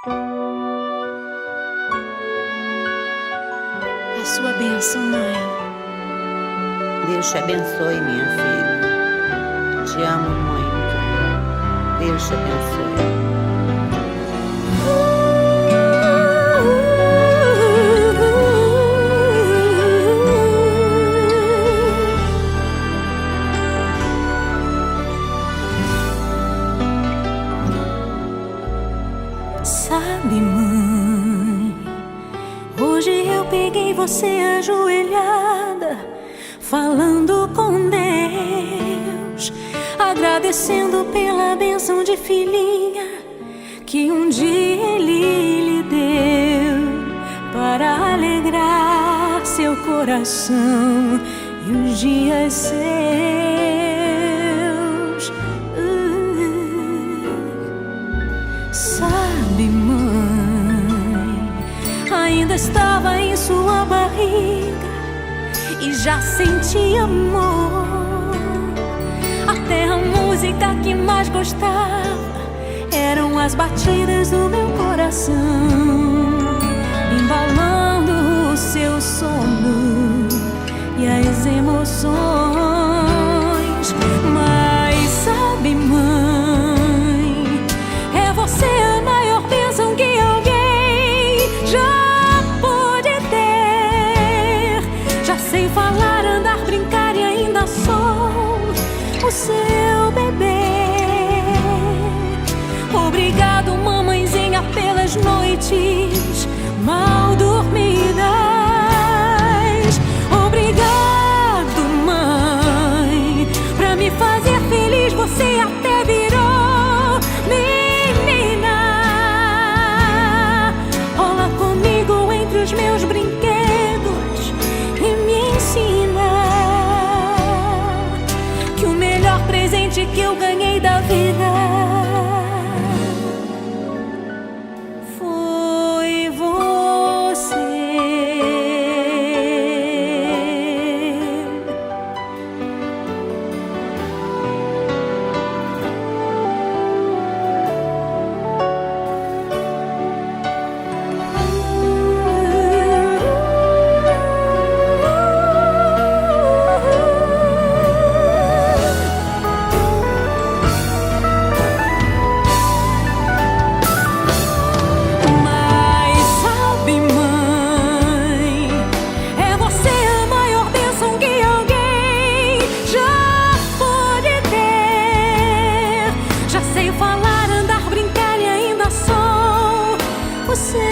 A sua bênção, mãe. Deus te abençoe, minha filha. Te amo muito. Deus te abençoe. Sabe, mãe, hoje eu peguei você ajoelhada, falando com Deus, agradecendo pela bênção de filhinha que um dia Ele lhe deu, para alegrar seu coração e os dias seus. Sabe, mãe, ainda estava em sua barriga e já sentia amor. Até a música que mais gostava eram as batidas do meu coração, embalando o seu sono e as emoções. Mas sabe, mãe, é você a maior bênção que alguém já pôde ter. Já sei falar, andar, brincar e ainda sou o seu bebê. Obrigado, mamãezinha, pelas noites mal dormidas. Obrigado, mãe, pra me fazer feliz. Você até virou menina. Rola comigo entre os meus brinquedos e me ensina que o melhor presente que eu ganhei da vida foi você. Você